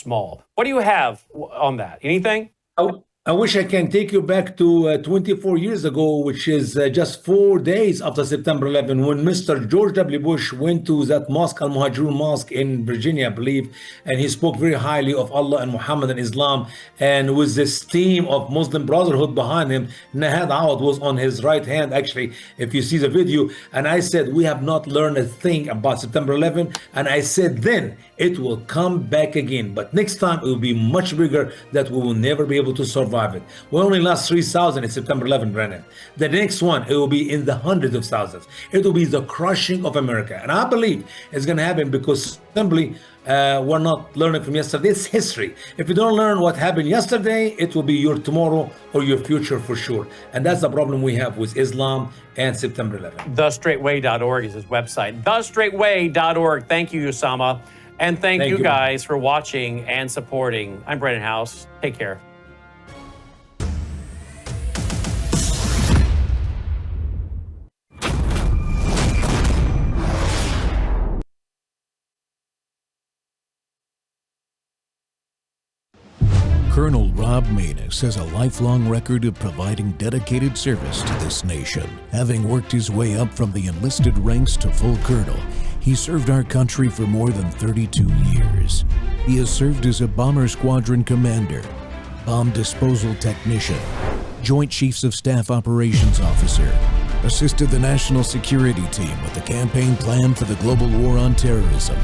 small. What do you have on that? Anything? I wish I can take you back to 24 years ago, which is just 4 days after September 11, when Mr. George W. Bush went to that mosque, Al Muhajirun Mosque in Virginia, I believe, and he spoke very highly of Allah and Muhammad and Islam. And with this team of Muslim Brotherhood behind him, Nahad Awad was on his right hand, actually, if you see the video. And I said, we have not learned a thing about September 11. And I said then, it will come back again. But next time, it will be much bigger, that we will never be able to survive it. We only lost 3,000 in September 11, Brennan. The next one, it will be in the hundreds of thousands. It will be the crushing of America. And I believe it's going to happen because simply we're not learning from yesterday. It's history. If you don't learn what happened yesterday, it will be your tomorrow or your future for sure. And that's the problem we have with Islam and September 11. TheStraightWay.org is his website. TheStraightWay.org. Thank you, Usama. And thank you guys for watching and supporting. I'm Brennan House. Take care. Colonel Rob Maness has a lifelong record of providing dedicated service to this nation. Having worked his way up from the enlisted ranks to full colonel, he served our country for more than 32 years. He has served as a bomber squadron commander, bomb disposal technician, Joint Chiefs of Staff operations officer, assisted the national security team with the campaign plan for the global war on terrorism.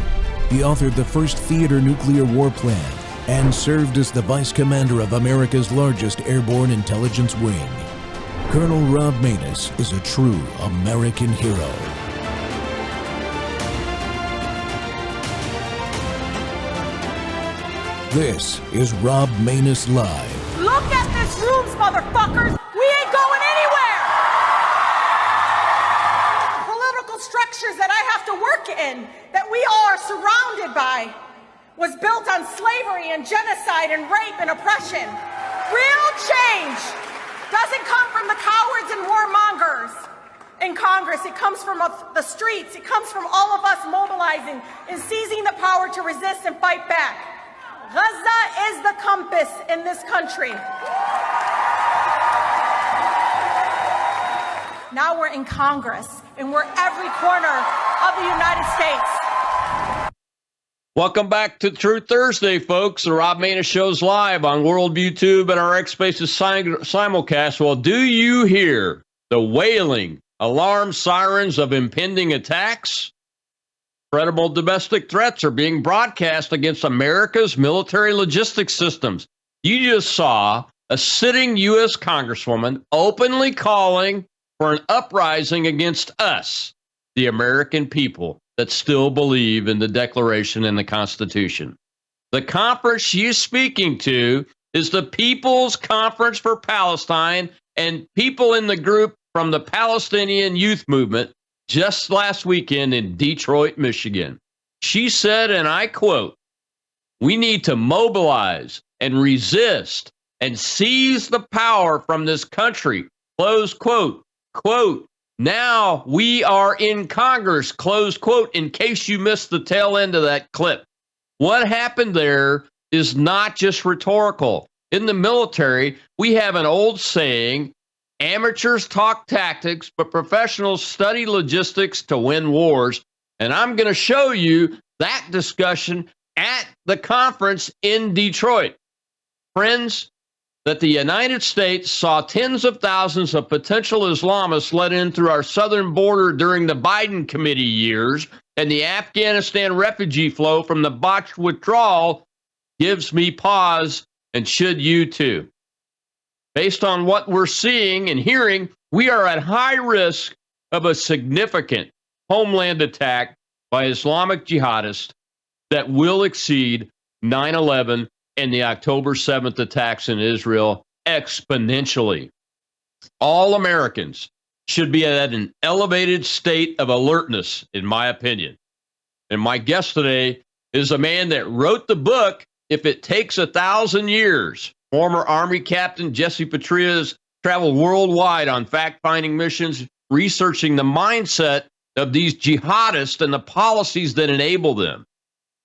He authored the first theater nuclear war plan, and served as the Vice Commander of America's largest airborne intelligence wing. Colonel Rob Maness is a true American hero. This is Rob Maness Live. Look at this room, motherfuckers! We ain't going anywhere! Political structures that I have to work in, that we all are surrounded by, was built on slavery and genocide and rape and oppression. Real change doesn't come from the cowards and warmongers in Congress. It comes from the streets. It comes from all of us mobilizing and seizing the power to resist and fight back. Gaza is the compass in this country. Now we're in Congress, and we're every corner of the United States. Welcome back to Truth Thursday, folks. The Rob Maness Show's live on Worldview Tube and our X Spaces simulcast. Well, do you hear the wailing alarm sirens of impending attacks? Credible domestic threats are being broadcast against America's military logistics systems. You just saw a sitting U.S. Congresswoman openly calling for an uprising against us, the American people that still believe in the Declaration and the Constitution. The conference she's speaking to is the People's Conference for Palestine and people in the group from the Palestinian Youth Movement just last weekend in Detroit, Michigan. She said, and I quote, "We need to mobilize and resist and seize the power from this country," close quote, quote, "Now we are in Congress," close quote, in case you missed the tail end of that clip. What happened there is not just rhetorical. In the military, we have an old saying, amateurs talk tactics, but professionals study logistics to win wars. And I'm going to show you that discussion at the conference in Detroit. Friends, that the United States saw tens of thousands of potential Islamists let in through our southern border during the Biden committee years, and the Afghanistan refugee flow from the botched withdrawal gives me pause, and should you too. Based on what we're seeing and hearing, we are at high risk of a significant homeland attack by Islamic jihadists that will exceed 9/11 and the October 7th attacks in Israel exponentially. All Americans should be at an elevated state of alertness, in my opinion. And my guest today is a man that wrote the book, If It Takes 1,000 Years. Former Army Captain Jesse Petria has traveled worldwide on fact-finding missions, researching the mindset of these jihadists and the policies that enable them.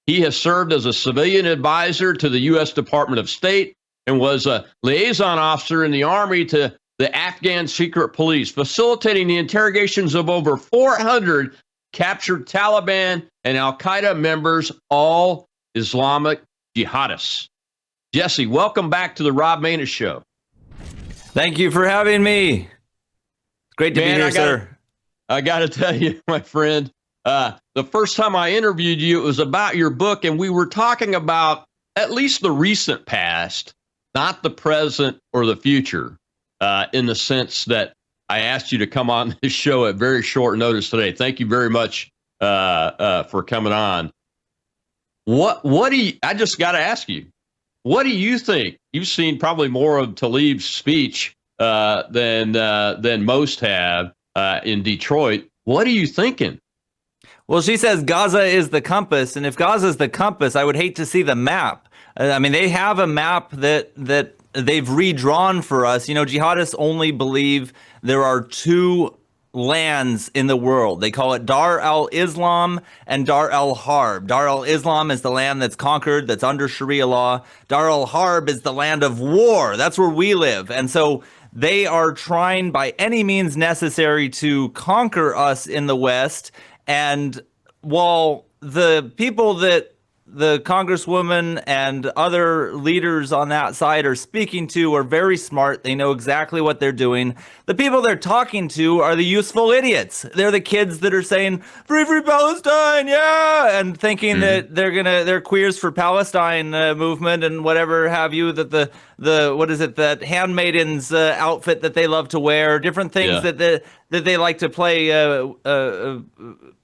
He has served as a civilian advisor to the U.S. Department of State and was a liaison officer in the Army to the Afghan secret police, facilitating the interrogations of over 400 captured Taliban and al-Qaeda members, all Islamic jihadists. Jesse, welcome back to the Rob Maness Show. Thank you for having me. Great to be here, sir. I got to tell you, my friend, the first time I interviewed you, it was about your book, and we were talking about at least the recent past, not the present or the future, in the sense that I asked you to come on this show at very short notice today. Thank you very much for coming on. I just got to ask you, what do you think? You've seen probably more of Tlaib's speech than most have in Detroit. What are you thinking? Well, she says Gaza is the compass, and if Gaza is the compass, I would hate to see the map. I mean, they have a map that they've redrawn for us. You know, jihadists only believe there are two lands in the world. They call it Dar al-Islam and Dar al-Harb. Dar al-Islam is the land that's conquered, that's under Sharia law. Dar al-Harb is the land of war. That's where we live. And so they are trying by any means necessary to conquer us in the West. And while the people that the Congresswoman and other leaders on that side are speaking to are very smart. They know exactly what they're doing. The people they're talking to are the useful idiots. They're the kids that are saying, free, free Palestine, yeah, and thinking that they're queers for Palestine movement and whatever have you, that the what is it, that handmaiden's outfit that they love to wear, different things that they like to play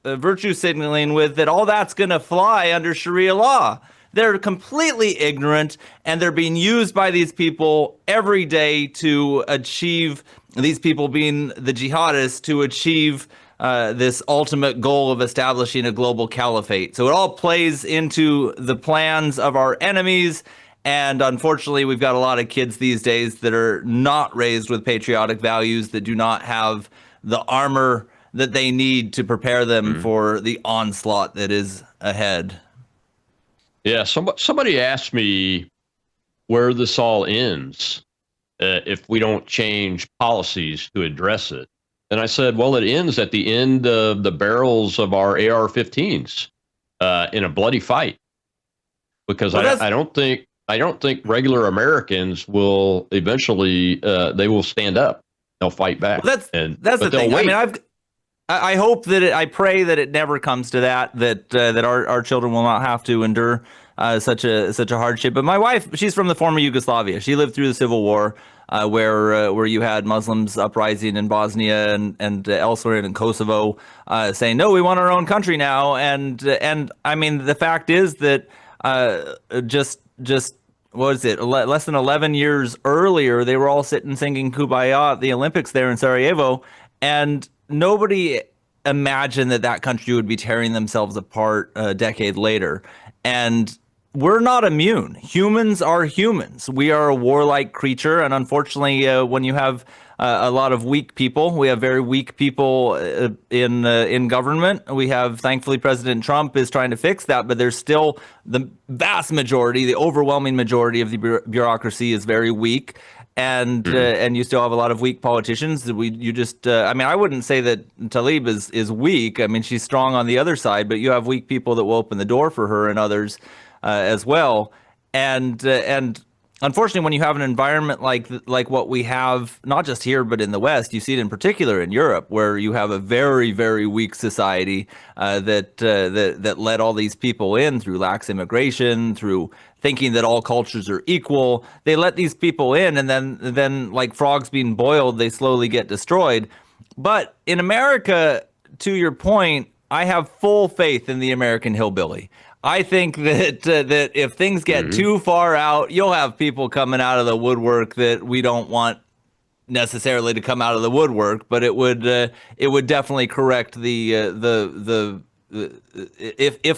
virtue signaling with, that all that's going to fly under Sharia law. They're completely ignorant, and they're being used by these people every day to achieve, these people being the jihadists, to achieve this ultimate goal of establishing a global caliphate. So it all plays into the plans of our enemies. And unfortunately, we've got a lot of kids these days that are not raised with patriotic values, that do not have the armor that they need to prepare them for the onslaught that is ahead. Yeah, somebody asked me where this all ends if we don't change policies to address it. And I said, well, it ends at the end of the barrels of our AR-15s in a bloody fight. Because I don't think regular Americans will eventually they will stand up. They'll fight back. Well, that's the thing. Wait. I mean, I hope that I pray that it never comes to that our children will not have to endure such a hardship. But my wife, she's from the former Yugoslavia. She lived through the Civil War, where you had Muslims uprising in Bosnia and elsewhere in Kosovo, saying, no, we want our own country now. And I mean, the fact is that just what is it? Less than 11 years earlier, they were all sitting singing Kumbaya at the Olympics there in Sarajevo, and nobody imagined that country would be tearing themselves apart a decade later. And we're not immune. Humans are humans. We are a warlike creature, and unfortunately, when you have a lot of weak people, we have very weak people in government. We have, thankfully, President Trump is trying to fix that, but there's still the vast majority, the overwhelming majority of the bureaucracy is very weak. And you still have a lot of weak politicians. I mean, I wouldn't say that Tlaib is weak. I mean, she's strong on the other side, but you have weak people that will open the door for her and others as well. And unfortunately, when you have an environment like what we have, not just here but in the West, you see it in particular in Europe, where you have a very, very weak society that let all these people in through lax immigration, through thinking that all cultures are equal. They let these people in, and then like frogs being boiled, they slowly get destroyed. But in America, to your point, I have full faith in the American hillbilly. I think that if things get too far out, you'll have people coming out of the woodwork that we don't want necessarily to come out of the woodwork, but it would definitely correct if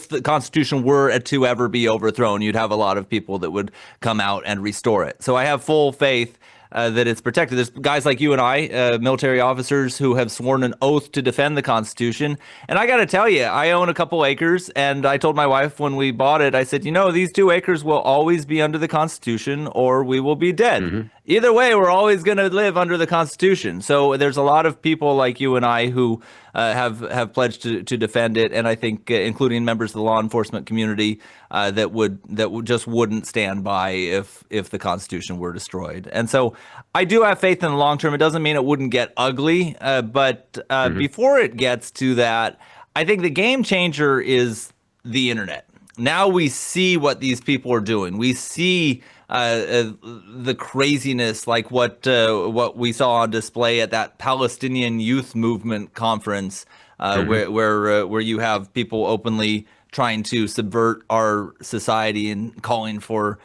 the Constitution were to ever be overthrown, you'd have a lot of people that would come out and restore it. So I have full faith that it's protected. There's guys like you and I, military officers, who have sworn an oath to defend the Constitution. And I got to tell you, I own a couple acres, and I told my wife when we bought it, I said, these 2 acres will always be under the Constitution, or we will be dead. Mm-hmm. Either way, we're always going to live under the Constitution. So there's a lot of people like you and I who have pledged to defend it, and I think including members of the law enforcement community that just wouldn't stand by if the Constitution were destroyed. And so I do have faith in the long term. It doesn't mean it wouldn't get ugly, but before it gets to that, I think the game changer is the internet. Now we see what these people are doing. We see the craziness, like what we saw on display at that Palestinian Youth Movement conference, where you have people openly trying to subvert our society and calling for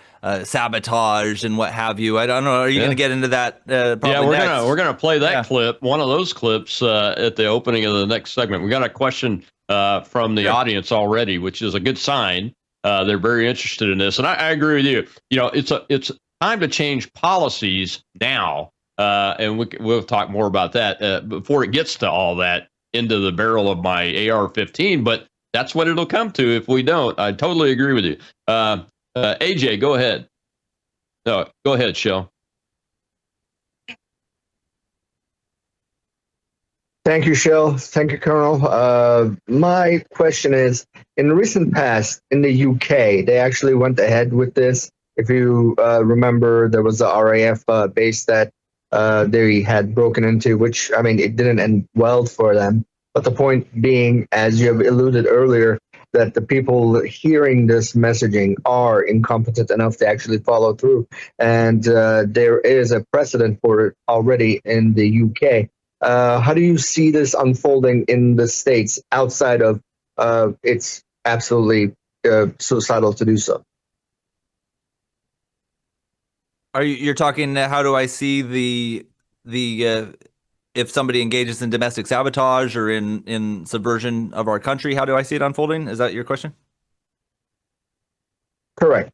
sabotage and what have you. I don't know. Are you going to get into that? We're gonna play that clip, one of those clips, at the opening of the next segment. We got a question from the audience already, which is a good sign. They're very interested in this, and I agree with you. It's time to change policies now, and we'll talk more about that before it gets to all that into the barrel of my AR-15. But that's what it'll come to if we don't. I totally agree with you. AJ, go ahead. No, go ahead, Shell. Thank you, Shell. Thank you, Colonel. My question is, in the recent past, in the UK, they actually went ahead with this. If you remember, there was a RAF base that they had broken into, which, it didn't end well for them. But the point being, as you have alluded earlier, that the people hearing this messaging are incompetent enough to actually follow through. And there is a precedent for it already in the UK. How do you see this unfolding in the States outside of it's absolutely suicidal to do so? You're talking, how do I see the if somebody engages in domestic sabotage or in subversion of our country, how do I see it unfolding? Is that your question? Correct.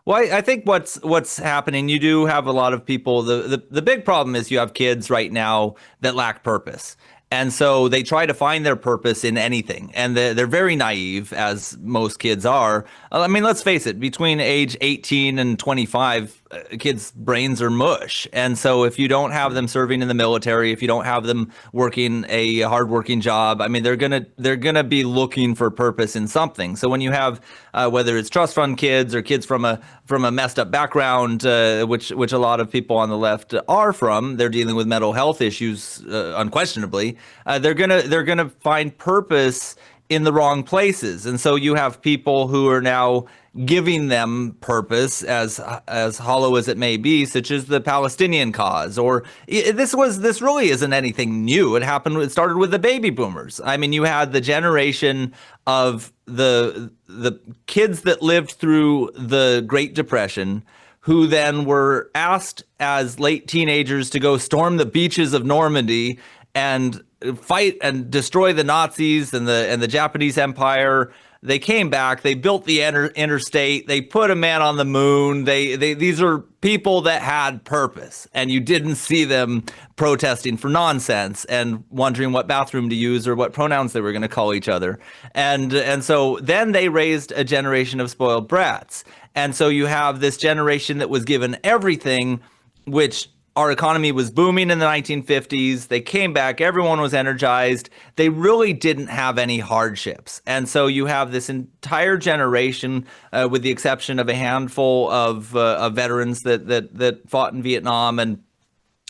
Well, I think what's happening, you do have a lot of people. The big problem is you have kids right now that lack purpose. And so they try to find their purpose in anything. And they're very naive, as most kids are. Let's face it, between age 18 and 25, kids' brains are mush. And so if you don't have them serving in the military, if you don't have them working a hardworking job, they're gonna be looking for purpose in something. So when you have whether it's trust fund kids or kids from a messed up background, which a lot of people on the left are from, they're dealing with mental health issues, unquestionably. They're gonna find purpose in the wrong places, and so you have people who are now giving them purpose, as hollow as it may be, such as the Palestinian cause. Or this really isn't anything new. It started with the baby boomers. You had the generation of the kids that lived through the Great Depression, who then were asked as late teenagers to go storm the beaches of Normandy and fight and destroy the Nazis and the Japanese Empire. They came back. They built the interstate. They put a man on the moon. These are people that had purpose, and you didn't see them protesting for nonsense and wondering what bathroom to use or what pronouns they were going to call each other. And so then they raised a generation of spoiled brats. And so you have this generation that was given everything, which our economy was booming in the 1950s. They came back. Everyone was energized. They really didn't have any hardships. And so you have this entire generation, with the exception of a handful of veterans that fought in Vietnam and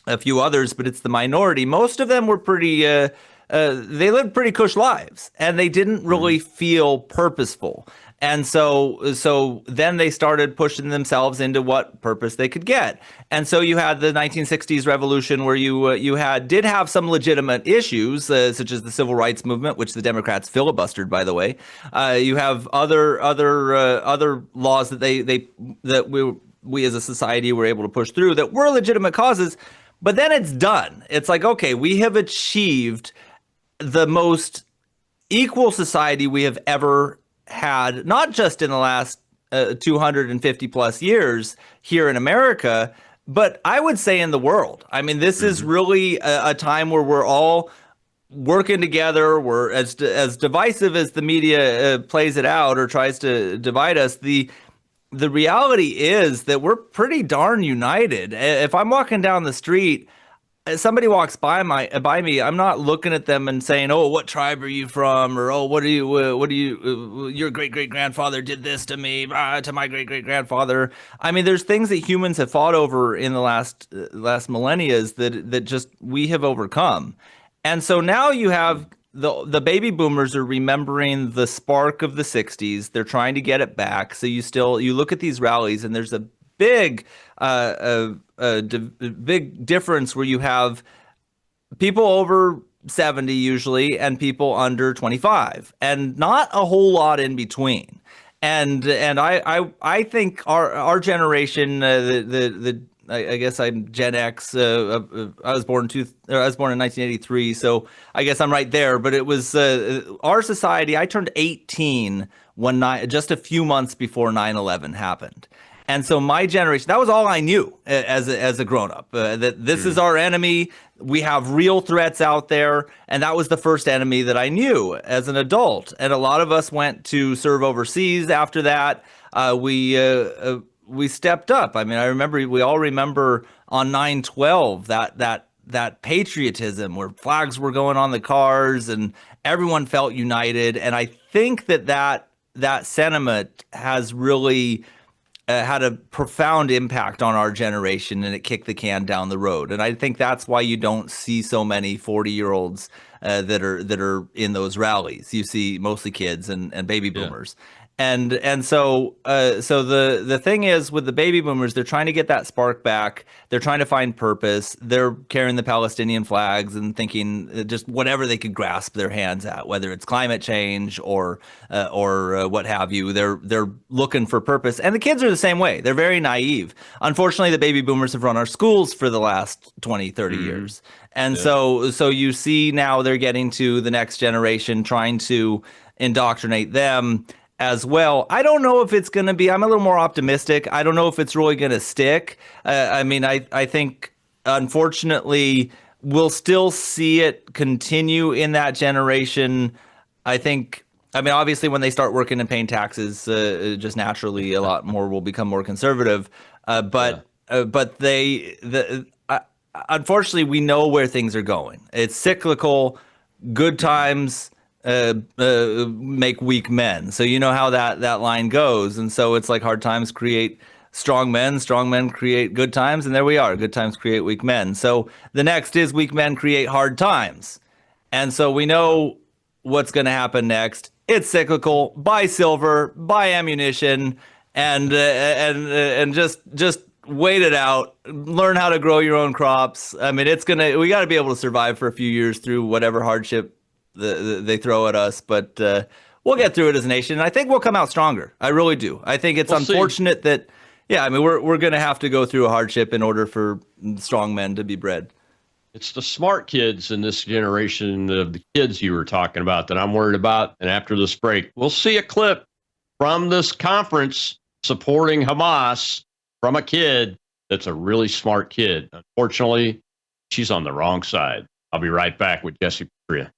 a few others, but it's the minority. Most of them were they lived pretty cush lives, and they didn't really feel purposeful. And so then they started pushing themselves into what purpose they could get. And so you had the 1960s revolution, where you did have some legitimate issues, such as the civil rights movement, which the Democrats filibustered, by the way. You have other laws that we as a society were able to push through that were legitimate causes. But then it's done. It's like, okay, we have achieved the most equal society we have ever had, not just in the last 250 plus years here in America, but I would say in the world. I mean, this is really a time where we're all working together. We're as divisive as the media plays it out or tries to divide us. The reality is that we're pretty darn united. If I'm walking down the street, somebody walks by me, I'm not looking at them and saying, "Oh, what tribe are you from?" or "Oh, what do you your great-great-grandfather did this to me, to my great-great-grandfather." I mean, there's things that humans have fought over in the last millennia that just we have overcome. And so now you have the baby boomers are remembering the spark of the 60s. They're trying to get it back. So you look at these rallies and there's a big big difference where you have people over 70 usually and people under 25 and not a whole lot in between. And I think our generation, I guess I'm Gen X. I was born in 1983, so I guess I'm right there. But it was our society. I turned 18 just a few months before 9/11 happened, and so my generation. That was all I knew as a grown up. That this is our enemy. We have real threats out there, and that was the first enemy that I knew as an adult. And a lot of us went to serve overseas after that. We stepped up. I mean, we all remember on 9/12 that patriotism where flags were going on the cars and everyone felt united. And I think that sentiment has really had a profound impact on our generation, and it kicked the can down the road. And I think that's why you don't see so many 40-year-olds that are in those rallies. You see mostly kids and baby boomers. Yeah. And so the thing is with the baby boomers, they're trying to get that spark back. They're trying to find purpose. They're carrying the Palestinian flags and thinking just whatever they could grasp their hands at, whether it's climate change or what have you. They're looking for purpose. And the kids are the same way. They're very naive. Unfortunately, the baby boomers have run our schools for the last 20, 30 years. And so you see now they're getting to the next generation, trying to indoctrinate them as well. I don't know if it's going to be, I'm a little more optimistic. I don't know if it's really going to stick. I mean, I think, unfortunately, we'll still see it continue in that generation. I mean, obviously, when they start working and paying taxes, just naturally, a lot more will become more conservative. But unfortunately, we know where things are going. It's cyclical. Good times make weak men. So you know how that line goes. And so it's like hard times create strong men create good times, and there we are. Good times create weak men. So the next is weak men create hard times. And so we know what's going to happen next. It's cyclical. Buy silver, buy ammunition, and just wait it out. Learn how to grow your own crops. I mean, we got to be able to survive for a few years through whatever hardship they throw at us, but we'll get through it as a nation. And I think we'll come out stronger. I really do. I think it's unfortunate that, I mean, we're going to have to go through a hardship in order for strong men to be bred. It's the smart kids in this generation of the kids you were talking about that I'm worried about. And after this break, we'll see a clip from this conference supporting Hamas from a kid that's a really smart kid. Unfortunately, she's on the wrong side. I'll be right back with Jesse Patria.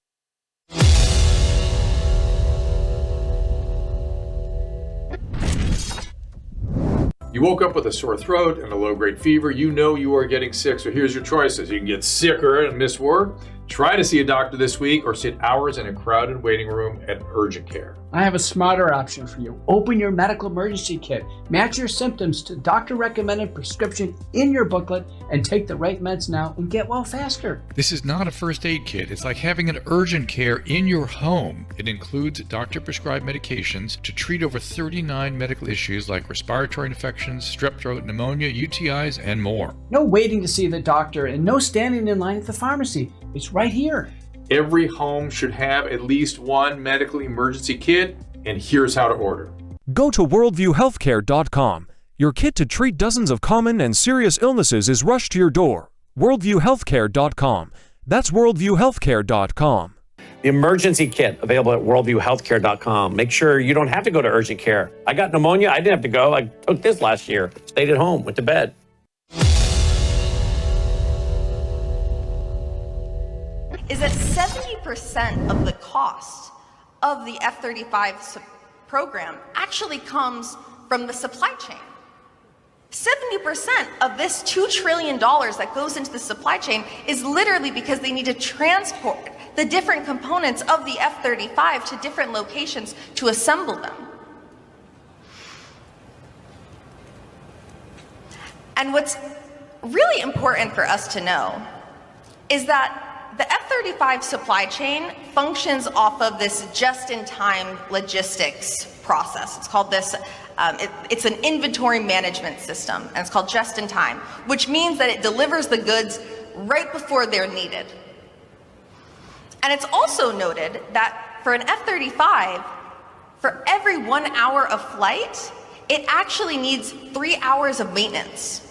You woke up with a sore throat and a low-grade fever. You know you are getting sick, so here's your choices. You can get sicker and miss work, try to see a doctor this week, or sit hours in a crowded waiting room at urgent care. I have a smarter option for you. Open your medical emergency kit. Match your symptoms to doctor-recommended prescription in your booklet and take the right meds now and get well faster. This is not a first aid kit. It's like having an urgent care in your home. It includes doctor-prescribed medications to treat over 39 medical issues like respiratory infections, strep throat, pneumonia, UTIs, and more. No waiting to see the doctor and no standing in line at the pharmacy. It's right here. Every home should have at least one medical emergency kit, and here's how to order. Go to worldviewhealthcare.com. Your kit to treat dozens of common and serious illnesses is rushed to your door. worldviewhealthcare.com. That's worldviewhealthcare.com. The emergency kit available at worldviewhealthcare.com. Make sure you don't have to go to urgent care. I got pneumonia. I didn't have to go. I took this last year. Stayed at home, went to bed. 70% of the cost of the F-35 program actually comes from the supply chain. 70% of this $2 trillion that goes into the supply chain is literally because they need to transport the different components of the F-35 to different locations to assemble them. And what's really important for us to know is that the F-35 supply chain functions off of this just-in-time logistics process. It's called this, it's an inventory management system, and it's called just-in-time, which means that it delivers the goods right before they're needed. And it's also noted that for an F-35, for every 1 hour of flight, it actually needs 3 hours of maintenance.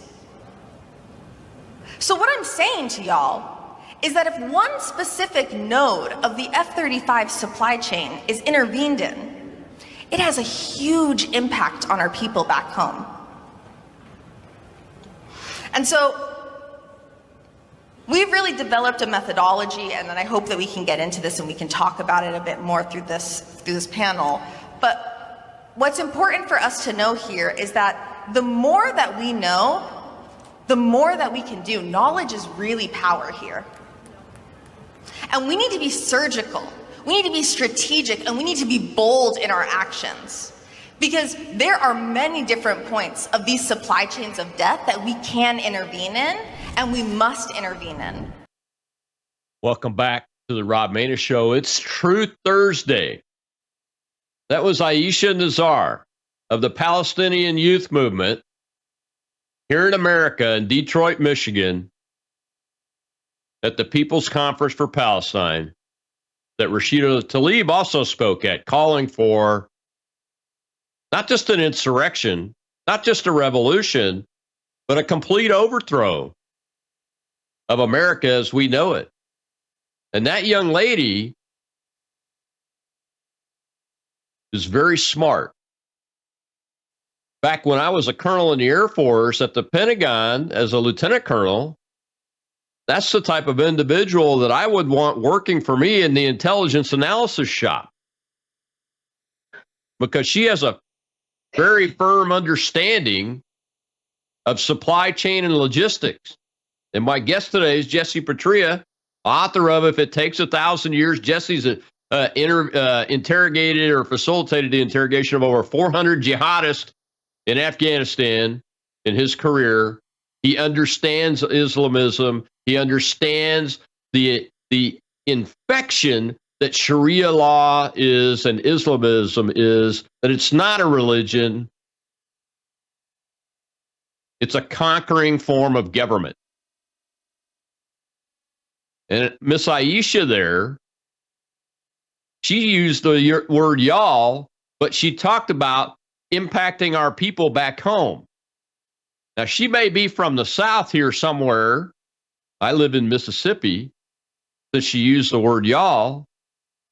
So what I'm saying to y'all is that if one specific node of the F-35 supply chain is intervened in, it has a huge impact on our people back home. And so we've really developed a methodology, and then I hope that we can get into this and we can talk about it a bit more through this panel. But what's important for us to know here is that the more that we know, the more that we can do. Knowledge is really power here. And we need to be surgical, we need to be strategic, and we need to be bold in our actions. Because there are many different points of these supply chains of death that we can intervene in, and we must intervene in. Welcome back to the Rob Maness Show. It's Truth Thursday. That was Aisha Nazar of the Palestinian Youth Movement here in America, in Detroit, Michigan, at the People's Conference for Palestine, that Rashida Tlaib also spoke at, calling for not just an insurrection, not just a revolution, but a complete overthrow of America as we know it. And that young lady is very smart. Back when I was a colonel in the Air Force at the Pentagon as a lieutenant colonel, that's the type of individual that I would want working for me in the intelligence analysis shop, because she has a very firm understanding of supply chain and logistics. And my guest today is Jesse Patria, author of If It Takes 1,000 Years. Jesse's interrogated or facilitated the interrogation of over 400 jihadists in Afghanistan in his career. He understands Islamism. He understands the infection that Sharia law is and Islamism is, that it's not a religion. It's a conquering form of government. And Miss Aisha there, she used the word y'all, but she talked about impacting our people back home. Now, she may be from the South here somewhere. I live in Mississippi, that she used the word y'all,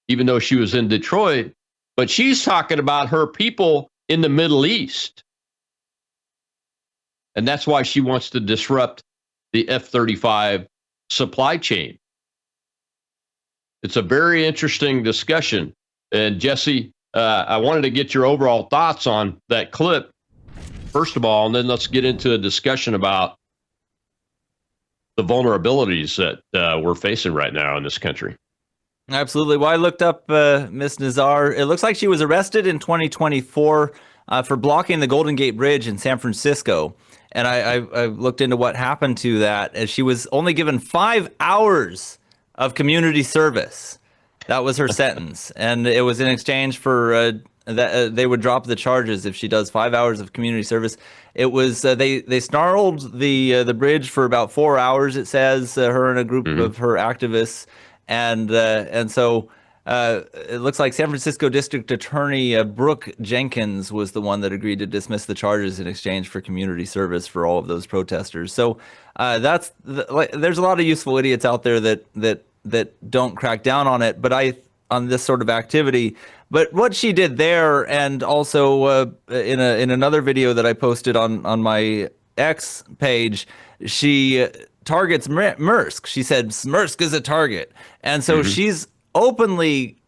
even though she was in Detroit. But she's talking about her people in the Middle East. And that's why she wants to disrupt the F-35 supply chain. It's a very interesting discussion. And Jesse, I wanted to get your overall thoughts on that clip, first of all, and then let's get into a discussion about the vulnerabilities that we're facing right now in this country. Absolutely. Well, I looked up Miss Nazar. It looks like she was arrested in 2024 for blocking the Golden Gate Bridge in San Francisco. And I looked into what happened to that, as she was only given 5 hours of community service. That was her sentence. And it was in exchange for that they would drop the charges if she does 5 hours of community service. It was they snarled the bridge for about 4 hours. It says her and a group of her activists, and so it looks like San Francisco District Attorney Brooke Jenkins was the one that agreed to dismiss the charges in exchange for community service for all of those protesters. So there's a lot of useful idiots out there that don't crack down on it, but on this sort of activity. But what she did there, and also in another video that I posted on my X page, she targets Maersk. She said Maersk is a target, and so she's openly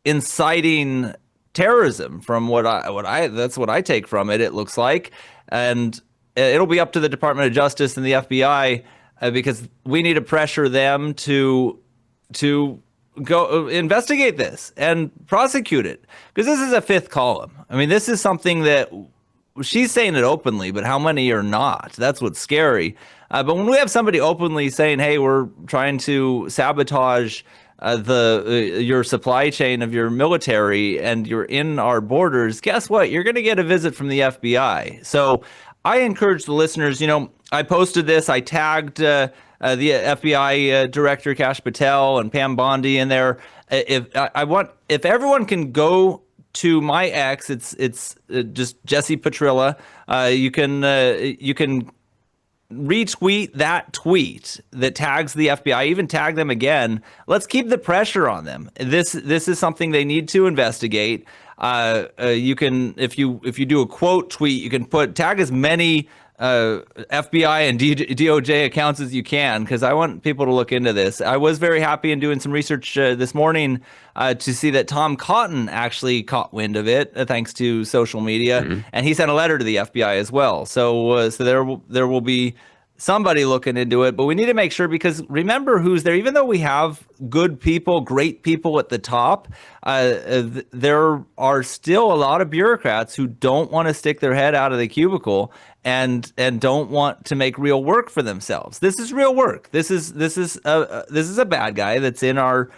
inciting terrorism from that's what I take from it. It looks like, and it'll be up to the Department of Justice and the FBI because we need to pressure them to go investigate this and prosecute it, because this is a fifth column. I mean, this is something that she's saying it openly, but how many are not? That's what's scary. But when we have somebody openly saying, hey, we're trying to sabotage your supply chain of your military and you're in our borders, guess what? You're going to get a visit from the FBI. So I encourage the listeners, I posted this, I tagged the FBI Director Kash Patel and Pam Bondi in there. If everyone can go to my ex, it's just Jesse Petrilla. You can retweet that tweet that tags the FBI, even tag them again. Let's keep the pressure on them. This is something they need to investigate. You can, if you do a quote tweet, you can tag as many FBI and DOJ accounts as you can, because I want people to look into this. I was very happy in doing some research this morning to see that Tom Cotton actually caught wind of it thanks to social media, and he sent a letter to the FBI as well. So there will be somebody looking into it, but we need to make sure, because remember who's there. Even though we have good people, great people at the top, there are still a lot of bureaucrats who don't want to stick their head out of the cubicle and don't want to make real work for themselves. This is real work. This is a bad guy that's in our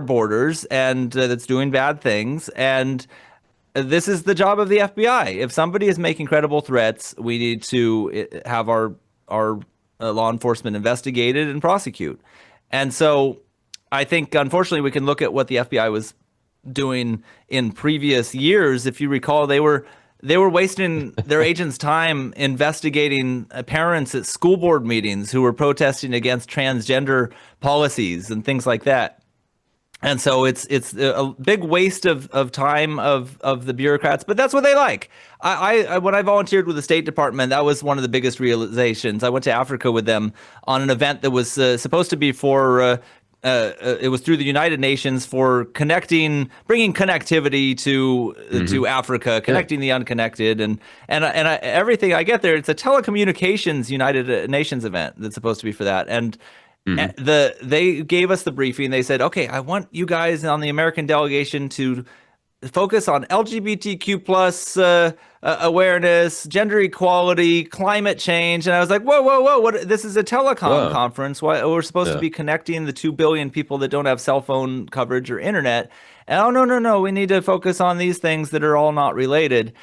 borders and that's doing bad things, and this is the job of the FBI. If somebody is making credible threats, we need to have our law enforcement investigated and prosecute. And so I think, unfortunately, we can look at what the FBI was doing in previous years. If you recall, they were wasting their agents' time investigating parents at school board meetings who were protesting against transgender policies and things like that. And so it's a big waste of time of the bureaucrats, but that's what they like. I when I volunteered with the State Department, that was one of the biggest realizations. I went to Africa with them on an event that was supposed to be for it was through the United Nations for bringing connectivity to Africa, connecting the unconnected, and everything. I get there, it's a telecommunications United Nations event that's supposed to be for that, and. They gave us the briefing. They said, okay, I want you guys on the American delegation to focus on LGBTQ plus awareness, gender equality, climate change. And I was like, whoa, what? This is a telecom conference. Why we're supposed to be connecting the 2 billion people that don't have cell phone coverage or internet. And oh, no, we need to focus on these things that are all not related.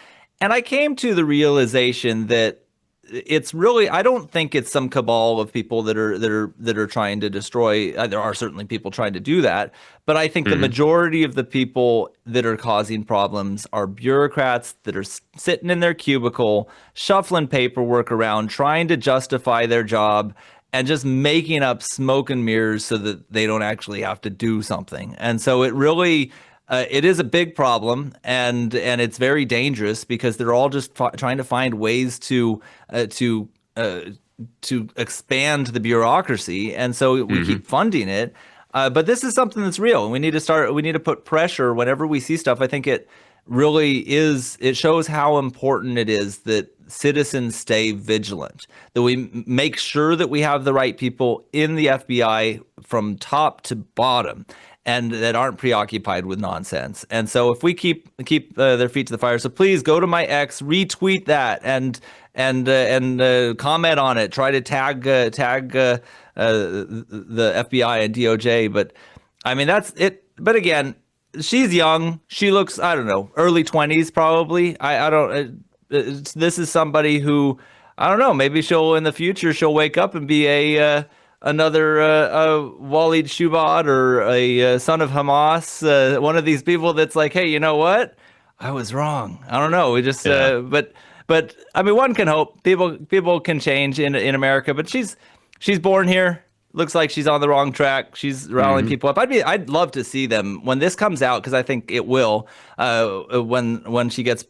And I came to the realization that it's really, I don't think it's some cabal of people that are trying to destroy. There are certainly people trying to do that, but I think the majority of the people that are causing problems are bureaucrats that are sitting in their cubicle, shuffling paperwork around, trying to justify their job, and just making up smoke and mirrors so that they don't actually have to do something. And so it really. It is a big problem, and it's very dangerous because they're all just trying to find ways to expand the bureaucracy, and so we keep funding it. But this is something that's real, and we need to put pressure whenever we see stuff. I think it really is. It shows how important it is that citizens stay vigilant, that we make sure that we have the right people in the FBI from top to bottom, and that aren't preoccupied with nonsense. And so if we keep their feet to the fire, so please go to my ex, retweet that, and comment on it. Try to tag the FBI and DOJ. But I mean, that's it. But again, she's young. She looks, I don't know, early 20s probably. I don't. This is somebody who, I don't know. Maybe in the future she'll wake up and be another Walid Shubad or a son of Hamas, one of these people that's like, hey, you know what? I was wrong. I don't know. We just, but I mean, one can hope people can change in America. But she's born here. Looks like she's on the wrong track. She's rallying people up. I'd love to see them when this comes out, because I think it will. When she gets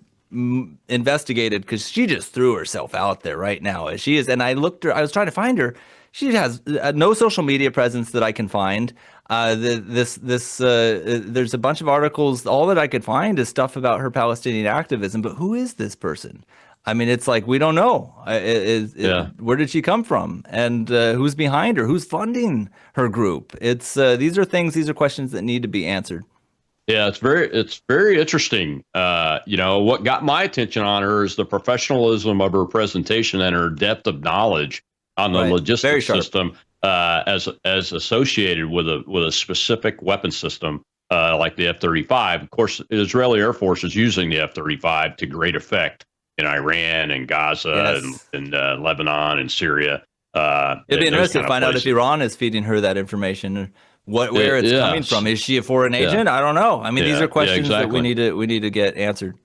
investigated, because she just threw herself out there right now. She is, and I was trying to find her. She has no social media presence that I can find. There's a bunch of articles. All that I could find is stuff about her Palestinian activism. But who is this person? I mean, it's like we don't know. Where did she come from, and who's behind her? Who's funding her group? These are questions that need to be answered. Yeah, it's very interesting. What got my attention on her is the professionalism of her presentation and her depth of knowledge on the logistics system as associated with a specific weapon system like the F-35. Of course, the Israeli Air Force is using the F-35 to great effect in Iran and Gaza and Lebanon and Syria. It'd be interesting to find out if Iran is feeding her that information. Where it's coming from? Is she a foreign agent? I don't know. I mean, these are questions that we need to get answered.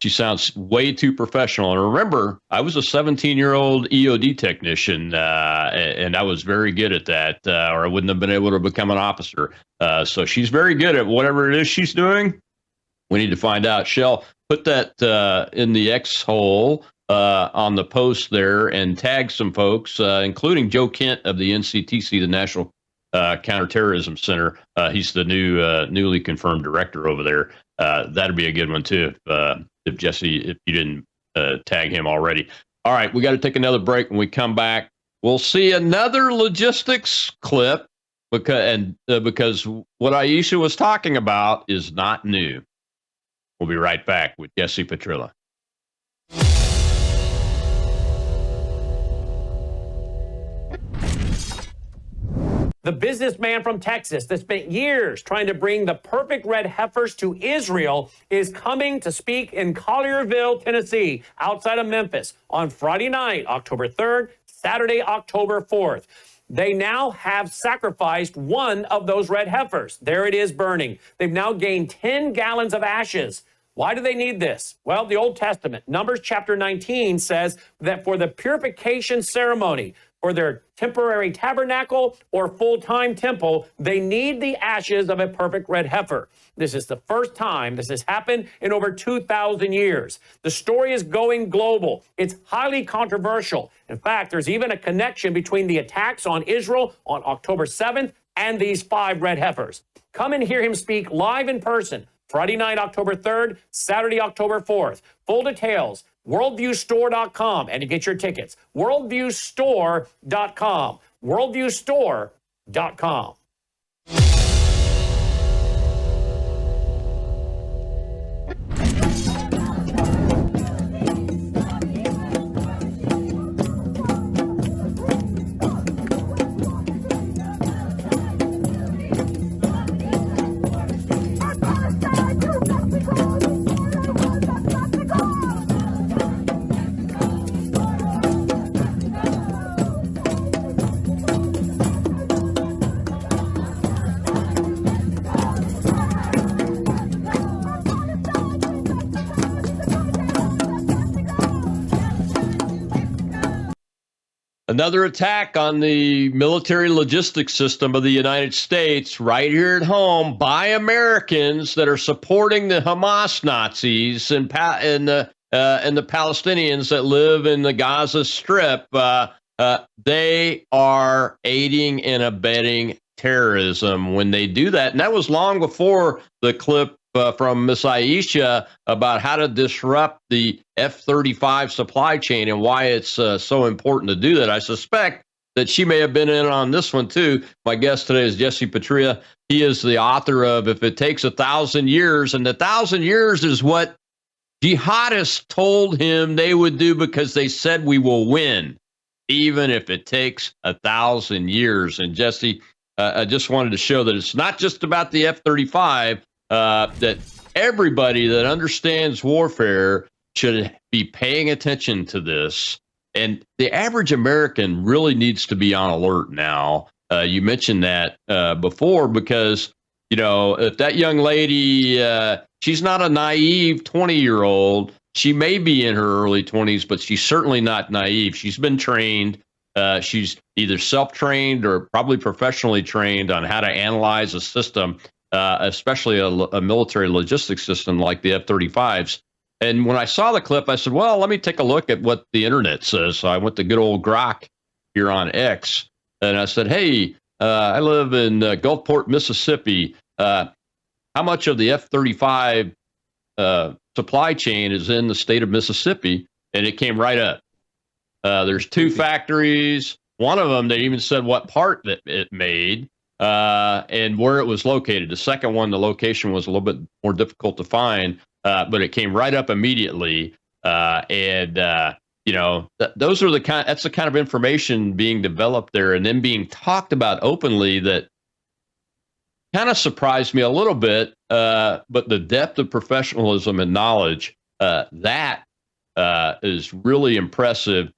She sounds way too professional. And remember, I was a 17-year-old EOD technician, and I was very good at that, or I wouldn't have been able to become an officer. So she's very good at whatever it is she's doing. We need to find out. Shell, put that in the X hole on the post there and tag some folks, including Joe Kent of the NCTC, the National Counterterrorism Center. He's the newly confirmed director over there. That'd be a good one too, if Jesse, if you didn't tag him already. All right, we got to take another break. When we come back, we'll see another logistics clip because what Aisha was talking about is not new. We'll be right back with Jesse Petrilla. The businessman from Texas that spent years trying to bring the perfect red heifers to Israel is coming to speak in Collierville, Tennessee, outside of Memphis, on Friday night, October 3rd, Saturday, October 4th. They now have sacrificed one of those red heifers. There it is burning. They've now gained 10 gallons of ashes. Why do they need this? Well, the Old Testament, Numbers chapter 19, says that for the purification ceremony, for their temporary tabernacle or full-time temple, they need the ashes of a perfect red heifer. This is the first time this has happened in over 2,000 years. The story is going global. It's highly controversial. In fact, there's even a connection between the attacks on Israel on October 7th and these 5 red heifers. Come and hear him speak live in person, Friday night, October 3rd, Saturday, October 4th. Full details, worldviewstore.com, and to get your tickets, worldviewstore.com, worldviewstore.com. Another attack on the military logistics system of the United States right here at home by Americans that are supporting the Hamas Nazis and the Palestinians that live in the Gaza Strip. They are aiding and abetting terrorism when they do that. And that was long before the clip from Miss Aisha about how to disrupt the F-35 supply chain and why it's so important to do that. I suspect that she may have been in on this one too. My guest today is Jesse Petrilla. He is the author of If It Takes 1,000 Years, and 1,000 years is what jihadists told him they would do because they said we will win, even if it takes 1,000 years. And Jesse, I just wanted to show that it's not just about the F-35, that everybody that understands warfare should be paying attention to this. And the average American really needs to be on alert now. You mentioned that before because, you know, if that young lady, she's not a naive 20-year-old. She may be in her early 20s, but she's certainly not naive. She's been trained. She's either self-trained or probably professionally trained on how to analyze a system, especially a military logistics system like the F-35s. And when I saw the clip, I said, well, let me take a look at what the internet says. So I went to good old Grok here on X, and I said, hey, I live in Gulfport, Mississippi. How much of the F-35 supply chain is in the state of Mississippi? And it came right up. There's 2 factories. One of them, they even said what part that it made and where it was located. The second one, the location was a little bit more difficult to find, but it came right up immediately. Those are that's the kind of information being developed there and then being talked about openly that kind of surprised me a little bit. But the depth of professionalism and knowledge, that is really impressive.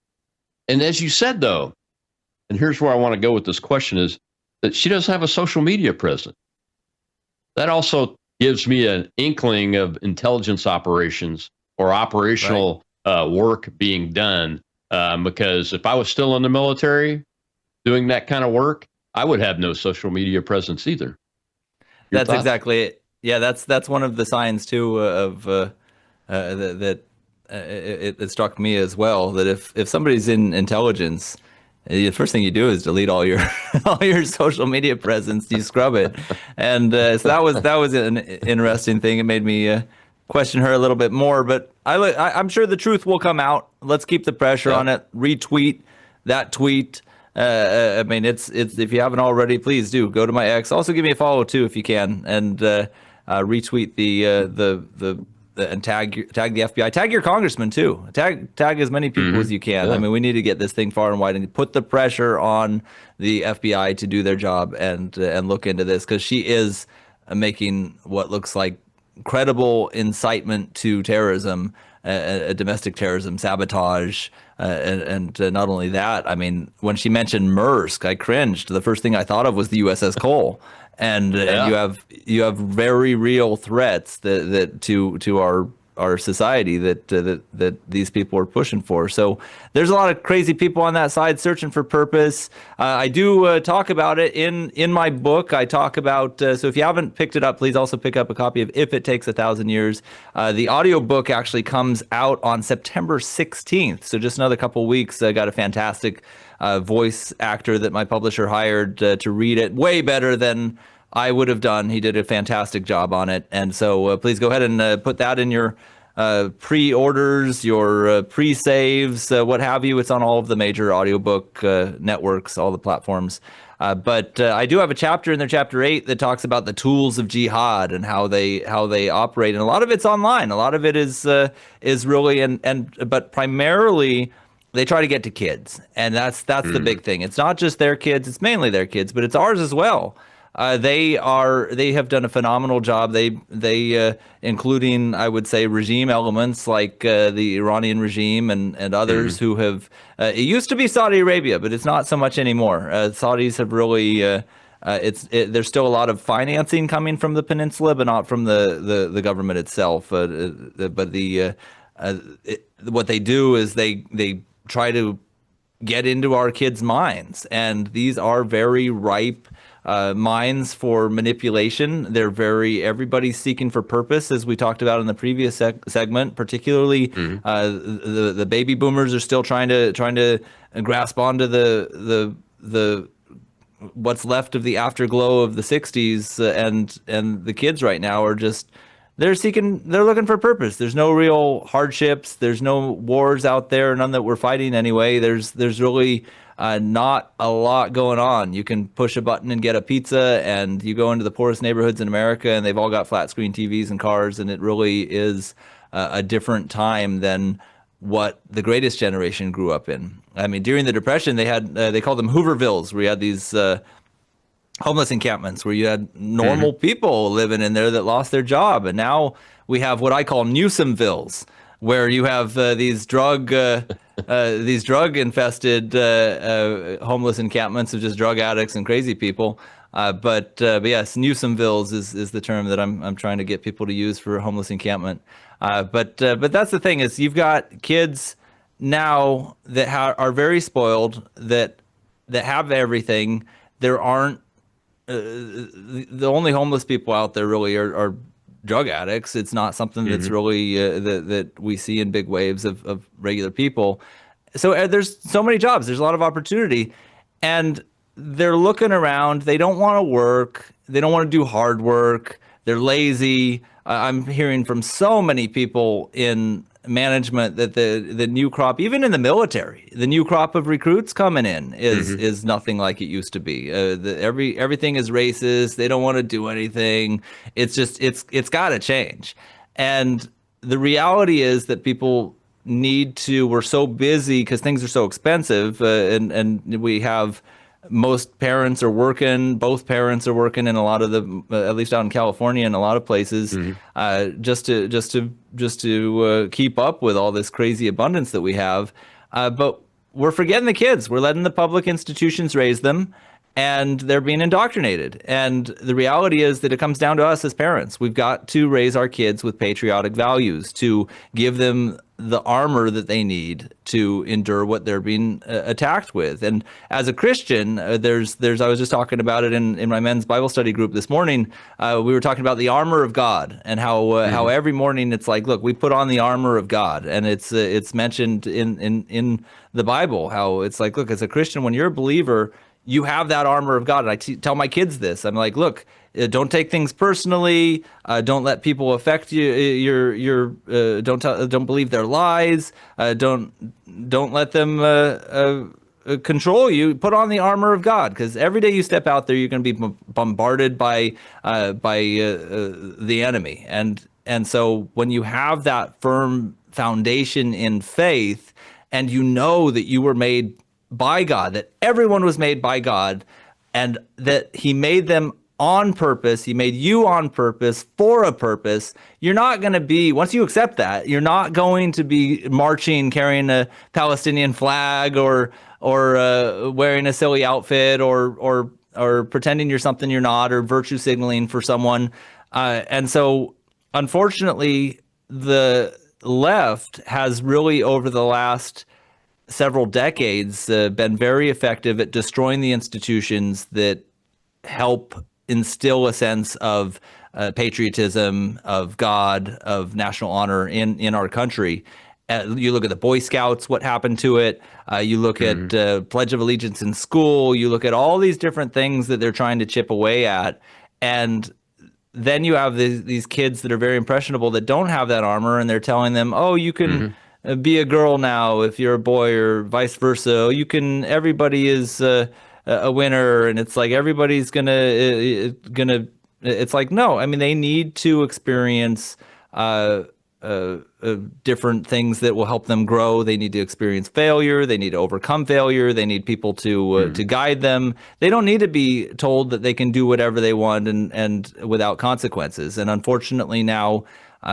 And as you said, though, and here's where I want to go with this question, is that she doesn't have a social media presence. That also gives me an inkling of intelligence operations or operational work being done. Because if I was still in the military doing that kind of work, I would have no social media presence either. That's exactly it. Yeah, that's one of the signs too of it struck me as well, that if somebody's in intelligence, the first thing you do is delete all your social media presence. You scrub it, and so that was an interesting thing. It made me question her a little bit more, but I'm sure the truth will come out. Let's keep the pressure on it. Retweet that tweet. I mean, it's if you haven't already, please do go to my X. Also, give me a follow too if you can, and retweet the and tag the FBI, tag your congressman too, tag as many people as you can. I mean, we need to get this thing far and wide and put the pressure on the FBI to do their job and look into this, because she is making what looks like credible incitement to terrorism, domestic terrorism, sabotage, and not only that. I mean, when she mentioned Maersk, I cringed. The first thing I thought of was the USS Cole. And you have very real threats that to our society that these people are pushing for. So there's a lot of crazy people on that side searching for purpose. I do talk about it in my book. I talk about so if you haven't picked it up, please also pick up a copy of If It Takes 1,000 Years. The audiobook actually comes out on September 16th. So just another couple weeks. I got a fantastic voice actor that my publisher hired to read it, way better than I would have done. He did a fantastic job on it. And so please go ahead and put that in your pre-orders, your pre-saves, what have you. It's on all of the major audiobook networks, all the platforms. But I do have a chapter in there, chapter 8, that talks about the tools of jihad and how they operate. And a lot of it's online. A lot of it is really, but primarily they try to get to kids. And that's the big thing. It's not just their kids. It's mainly their kids, but it's ours as well. They have done a phenomenal job. They including, I would say, regime elements like the Iranian regime and others who have. It used to be Saudi Arabia, but it's not so much anymore. Saudis have really. There's still a lot of financing coming from the peninsula, but not from the government itself. But what they do is they try to get into our kids' minds, and these are very ripe minds for manipulation. Everybody's seeking for purpose, as we talked about in the previous segment. Particularly, the baby boomers are still trying to grasp onto the what's left of the afterglow of the 60s, and the kids right now are just they're looking for purpose. There's no real hardships. There's no wars out there, none that we're fighting anyway. There's really not a lot going on. You can push a button and get a pizza, and you go into the poorest neighborhoods in America, and they've all got flat screen TVs and cars, and it really is a different time than what the greatest generation grew up in. I mean, during the Depression, they had they called them Hoovervilles, where you had these homeless encampments where you had normal people living in there that lost their job, and now we have what I call Newsomevilles, where you have these drug infested homeless encampments of just drug addicts and crazy people. But yes, Newsomevilles is the term that I'm trying to get people to use for a homeless encampment. But that's the thing, is you've got kids now that are very spoiled, that have everything. There aren't the only homeless people out there really are drug addicts. It's not something that's really that we see in big waves of regular people. So there's so many jobs. There's a lot of opportunity, and they're looking around. They don't want to work. They don't want to do hard work. They're lazy. I'm hearing from so many people in management that the new crop, even in the military, the new crop of recruits coming in is nothing like it used to be. Everything is racist. They don't want to do anything. It's just it's got to change. And the reality is that people we're so busy because things are so expensive, and we have most parents are working, both parents are working in a lot of the, at least out in California and a lot of places, just to keep up with all this crazy abundance that we have. But we're forgetting the kids. We're letting the public institutions raise them, and they're being indoctrinated. And the reality is that it comes down to us as parents. We've got to raise our kids with patriotic values, to give them the armor that they need to endure what they're being attacked with. And as a Christian, I was just talking about it in my men's Bible study group this morning. We were talking about the armor of God and how every morning it's like, look, we put on the armor of God, and it's mentioned in the Bible how it's like, look, as a Christian, when you're a believer, you have that armor of God. And I tell my kids this. I'm like, look, don't take things personally. Don't let people affect you. Don't believe their lies. Don't let them control you. Put on the armor of God, because every day you step out there, you're going to be bombarded by the enemy. And so when you have that firm foundation in faith, and you know that you were made by God, that everyone was made by God, and that he made them on purpose. He made you on purpose for a purpose. You're not going to be, once you accept that, you're not going to be marching, carrying a Palestinian flag or wearing a silly outfit or pretending you're something you're not, or virtue signaling for someone. And so, unfortunately, the left has really, over the last several decades, been very effective at destroying the institutions that help instill a sense of patriotism, of God, of national honor in our country. You look at the Boy Scouts, what happened to it. You look at Pledge of Allegiance in school. You look at all these different things that they're trying to chip away at. And then you have these kids that are very impressionable that don't have that armor, and they're telling them, oh, you can be a girl now if you're a boy, or vice versa. Oh, you can, everybody is a winner. And it's like, everybody's gonna, it's like, no, I mean, they need to experience different things that will help them grow. They need to experience failure. They need to overcome failure. They need people to guide them. They don't need to be told that they can do whatever they want and without consequences. And unfortunately now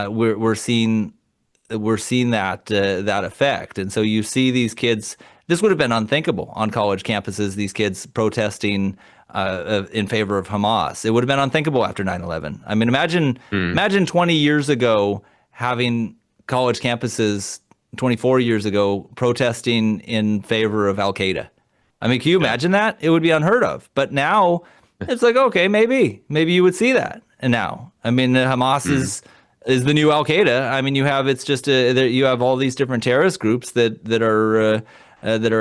we're seeing that effect. And so you see these kids. This would have been unthinkable on college campuses, these kids protesting in favor of Hamas. It would have been unthinkable after 9/11. I mean, imagine 20 years ago having college campuses, 24 years ago, protesting in favor of Al-Qaeda. I mean, can you imagine that? It would be unheard of. But now it's like, okay, maybe you would see that. And now, I mean, Hamas is the new Al-Qaeda. I mean, you have you have all these different terrorist groups that are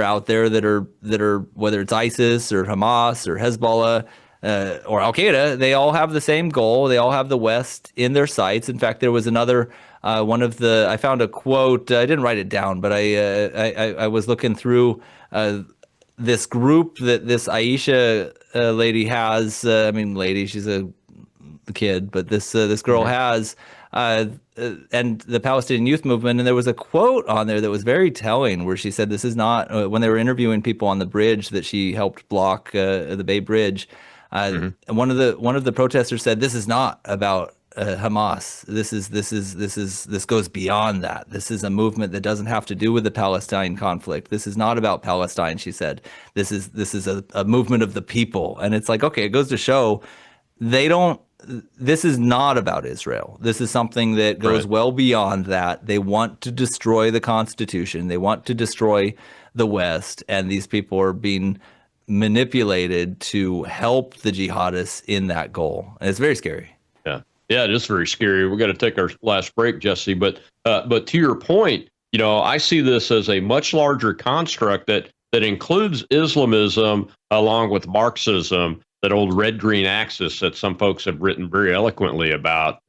out there that are whether it's ISIS or Hamas or Hezbollah or Al-Qaeda. They all have the same goal. They all have the West in their sights. In fact, there was another I found a quote. I didn't write it down, but I was looking through this group that this Aisha lady has. She's a kid, but this girl has. And the Palestinian Youth Movement, and there was a quote on there that was very telling, where she said, "This is not." When they were interviewing people on the bridge that she helped block, the Bay Bridge, and one of the protesters said, "This is not about Hamas. This goes beyond that. This is a movement that doesn't have to do with the Palestine conflict. This is not about Palestine," she said. This is a movement of the people." And it's like, okay, it goes to show this is not about Israel. This is something that goes well beyond that. They want to destroy the Constitution. They want to destroy the West. And these people are being manipulated to help the jihadists in that goal. And it's very scary. Yeah, it is very scary. We're going to take our last break, Jesse. But to your point, I see this as a much larger construct that that includes Islamism along with Marxism, that old red-green axis that some folks have written very eloquently about.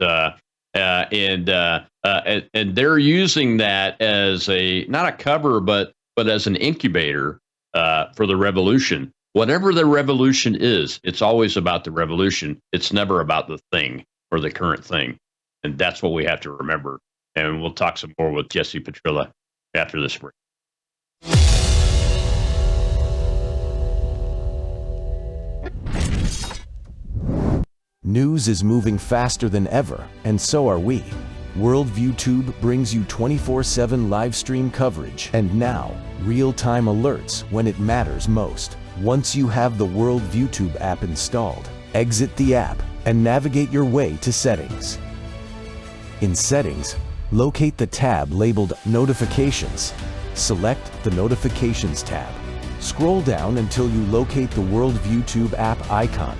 And they're using that as not a cover, but as an incubator for the revolution. Whatever the revolution is, it's always about the revolution. It's never about the thing or the current thing. And that's what we have to remember. And we'll talk some more with Jesse Petrilla after this break. News is moving faster than ever, and so are we. Worldview Tube brings you 24/7 live stream coverage and now real-time alerts when it matters most. Once you have the Worldview Tube app installed, exit the app and navigate your way to Settings. In Settings, locate the tab labeled Notifications. Select the Notifications tab. Scroll down until you locate the Worldview Tube app icon.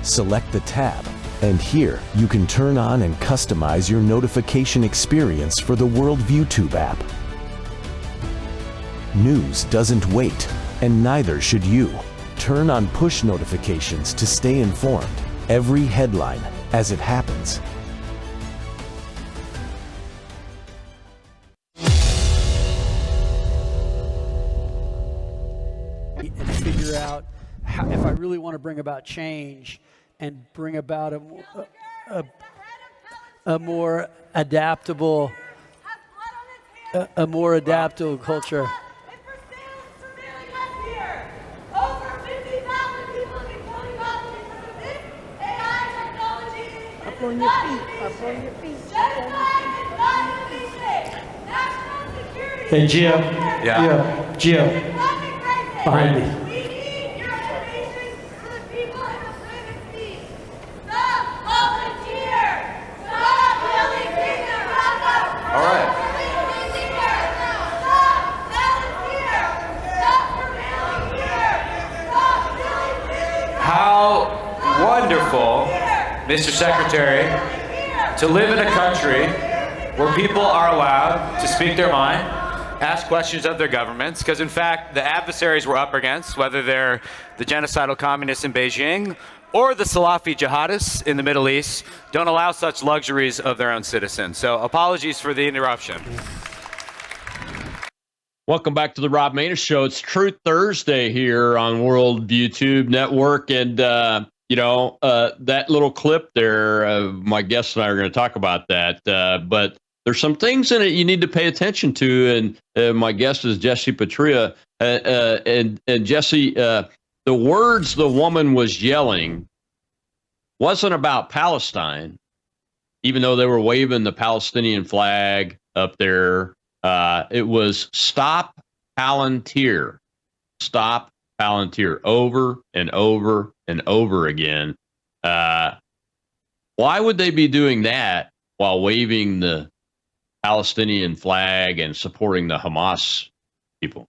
Select the tab, and here you can turn on and customize your notification experience for the Worldview Tube app. News doesn't wait, and neither should you. Turn on push notifications to stay informed. Every headline as it happens. And figure out how, if I really want to bring about change and bring about a more adaptable culture. Up on your feet, up on your feet. Hey, Gio. Yeah. Gio. Behind me. All right. How wonderful, Mr. Secretary, to live in a country where people are allowed to speak their mind, ask questions of their governments, because in fact, the adversaries we're up against, whether they're the genocidal communists in Beijing or the Salafi jihadists in the Middle East, don't allow such luxuries of their own citizens. So apologies for the interruption. Welcome back to the Rob Maness Show. It's Truth Thursday here on Worldview Tube Network. And, that little clip there, my guest and I are going to talk about that. But there's some things in it you need to pay attention to. And my guest is Jesse Petrilla. And Jesse, the words the woman was yelling wasn't about Palestine, even though they were waving the Palestinian flag up there. It was stop Palantir, stop Palantir, over and over and over again. Why would they be doing that while waving the Palestinian flag and supporting the Hamas people?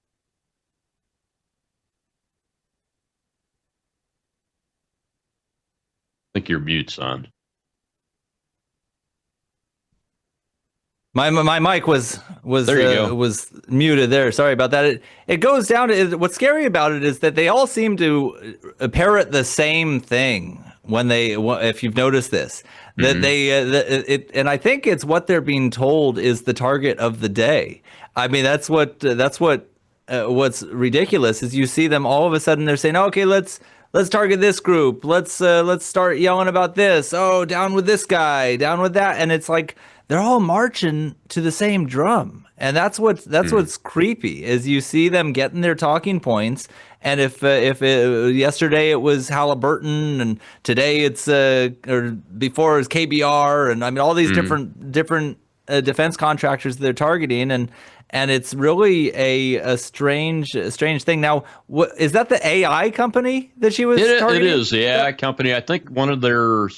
I think you're mute, son. My mic was muted there. Sorry about that. It goes down to what's scary about it is that they all seem to parrot the same thing when if you've noticed this, that and I think it's what they're being told is the target of the day. I mean, that's what's ridiculous is you see them all of a sudden they're saying, okay, let's target this group. Let's start yelling about this. Oh, down with this guy, down with that. And it's like they're all marching to the same drum. And that's what's creepy is you see them getting their talking points. And if yesterday it was Halliburton and today it's or before it was KBR and I mean all these different defense contractors that they're targeting and it's really a strange thing. Now, is that the AI company that she was targeting? It is the AI company. I think one of their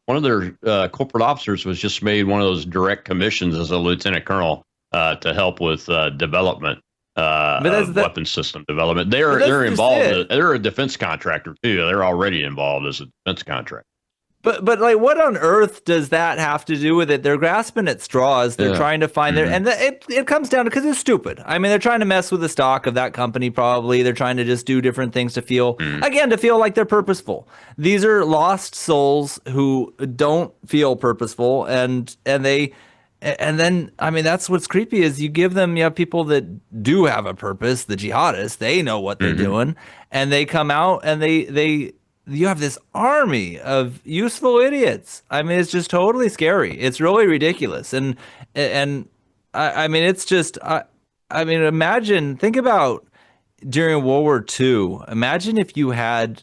corporate officers was just made one of those direct commissions as a lieutenant colonel to help with development, weapon system development. They're involved. They're a defense contractor too. They're already involved as a defense contractor. But like, what on earth does that have to do with it? They're grasping at straws. They're trying to find their, and it comes down to, because it's stupid. I mean, they're trying to mess with the stock of that company. Probably they're trying to just do different things to feel like they're purposeful. These are lost souls who don't feel purposeful, and then, I mean, that's what's creepy is you have people that do have a purpose, the jihadists, they know what they're doing, and they come out and you have this army of useful idiots. I mean, it's just totally scary. It's really ridiculous. And I mean, it's just, I mean, think about during World War II, imagine if you had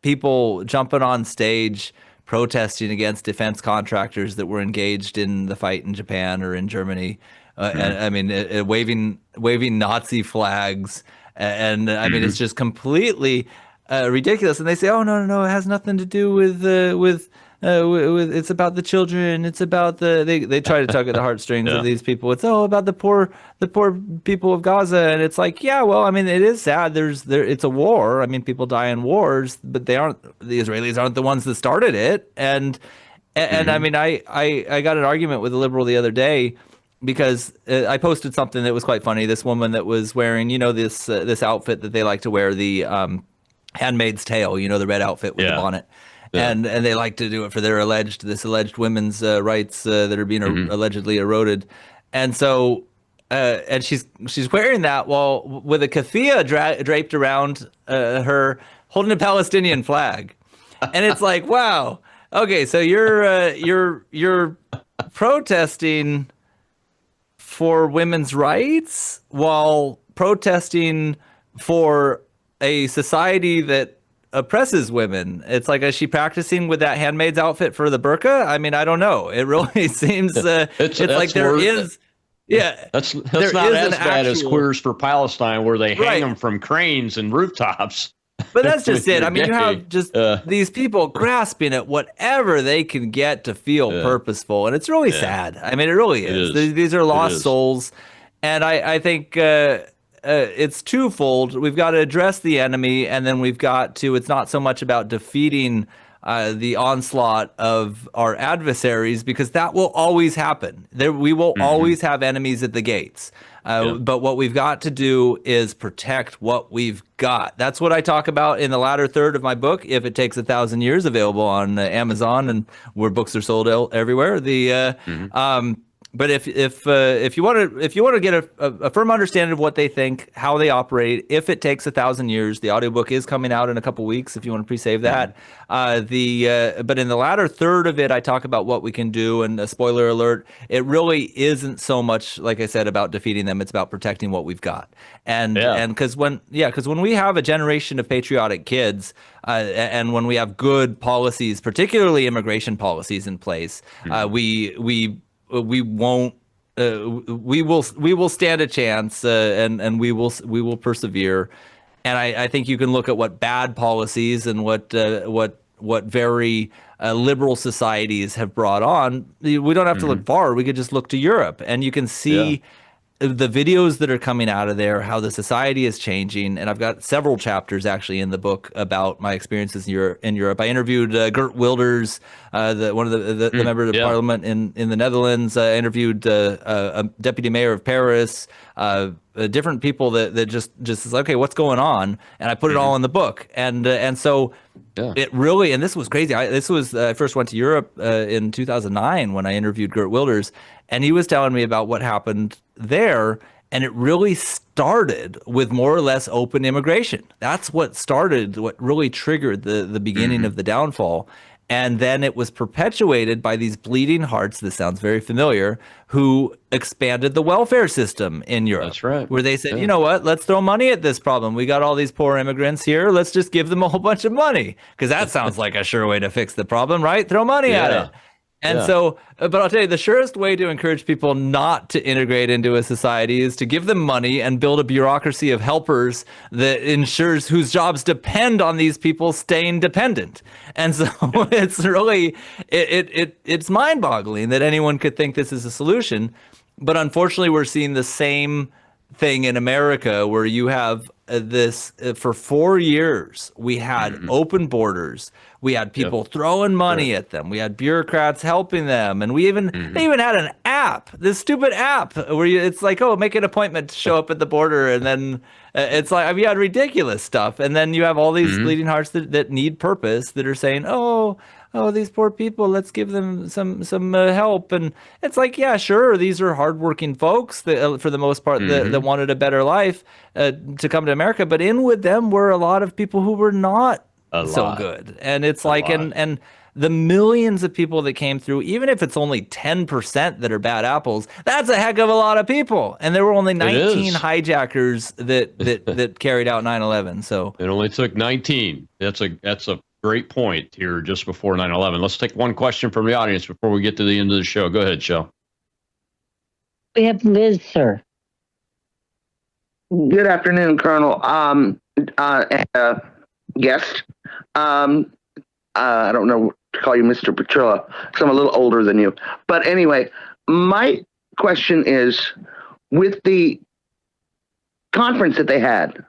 people jumping on stage protesting against defense contractors that were engaged in the fight in Japan or in Germany. I mean, waving Nazi flags. And I mean, it's just completely ridiculous. And they say, oh, no, it has nothing to do with it's about the children. It's about they try to tug at the heartstrings of these people. It's about the poor people of Gaza. And it's like, yeah, well, I mean, it is sad. It's a war. I mean, people die in wars, but the Israelis aren't the ones that started it. And I mean, I got an argument with a liberal the other day because I posted something that was quite funny. This woman that was wearing, this outfit that they like to wear, the Handmaid's Tale, the red outfit with the bonnet. Yeah. And they like to do it for their alleged women's rights that are being allegedly eroded. And so and she's wearing that while with a keffiyeh draped around her, holding a Palestinian flag. And it's like, wow. Okay, so you're protesting for women's rights while protesting for a society that oppresses women. It's like, is she practicing with that handmaid's outfit for the burqa? I mean, I don't know. It really seems it's like there is. Yeah, that's not as bad as Queers for Palestine, where they hang them from cranes and rooftops. But that's just it. I mean, you have just these people grasping at whatever they can get to feel purposeful, and it's really sad. I mean, it really is. These are lost souls, and I think it's twofold. We've got to address the enemy, and then we've got to. It's not so much about defeating the onslaught of our adversaries, because that will always happen. We will always have enemies at the gates. But what we've got to do is protect what we've got. That's what I talk about in the latter third of my book, If It Takes 1,000 Years, available on Amazon and where books are sold everywhere. But if you want to get a firm understanding of what they think, how they operate, If It Takes 1,000 Years, the audiobook is coming out in a couple weeks if you want to pre-save that. But in the latter third of it, I talk about what we can do, and a spoiler alert, it really isn't so much, like I said, about defeating them. It's about protecting what we've got. And because when we have a generation of patriotic kids, and when we have good policies, particularly immigration policies in place, we will stand a chance, and we will persevere. And I think you can look at what bad policies and what very liberal societies have brought on. We don't have to look far. We could just look to Europe, and you can see the videos that are coming out of there, how the society is changing. And I've got several chapters actually in the book about my experiences in Europe. I interviewed Geert Wilders, one of the member of the parliament in the Netherlands. I interviewed a deputy mayor of Paris, different people that just is like, okay, what's going on? And I put it all in the book. And so it really, and this was crazy. I first went to Europe in 2009 when I interviewed Geert Wilders, and he was telling me about what happened there. And it really started with more or less open immigration. That's what really triggered the beginning of the downfall. And then it was perpetuated by these bleeding hearts, this sounds very familiar, who expanded the welfare system in Europe. That's right. Where they said, you know what, let's throw money at this problem. We got all these poor immigrants here. Let's just give them a whole bunch of money. Because that sounds like a sure way to fix the problem, right? Throw money at it. And so, but I'll tell you, the surest way to encourage people not to integrate into a society is to give them money and build a bureaucracy of helpers that ensures whose jobs depend on these people staying dependent. And so it's really, it's mind-boggling that anyone could think this is a solution. But unfortunately, we're seeing the same thing in America, where you have this for 4 years. We had open borders. We had people throwing money at them. We had bureaucrats helping them, and they even had an app, this stupid app where it's like, oh, make an appointment to show up at the border, and then it's like, I mean, you had ridiculous stuff, and then you have all these bleeding hearts that need purpose that are saying, oh, these poor people, let's give them some help. And it's like, yeah, sure, these are hardworking folks that, for the most part, that wanted a better life to come to America. But in with them were a lot of people who were not so good. And it's like, and the millions of people that came through, even if it's only 10% that are bad apples, that's a heck of a lot of people. And there were only 19 hijackers that carried out 9/11. So it only took 19. That's a great point here just before 9/11. Let's take one question from the audience before we get to the end of the show. Go ahead, Shel. We have Liz, sir. Good afternoon, Colonel. Guest. I don't know to call you Mr. Petrilla because I'm a little older than you. But anyway, my question is, with the conference that they had,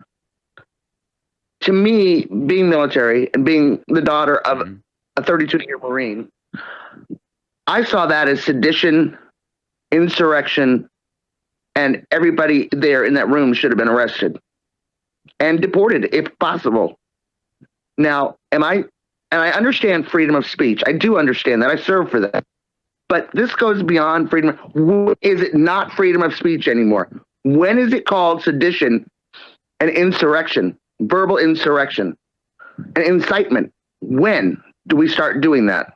to me, being military and being the daughter of a 32-year Marine, I saw that as sedition, insurrection, and everybody there in that room should have been arrested and deported if possible. Now, and I understand freedom of speech. I do understand that. I serve for that. But this goes beyond freedom. Is it not freedom of speech anymore? When is it called sedition and insurrection? Verbal insurrection and incitement. When do we start doing that?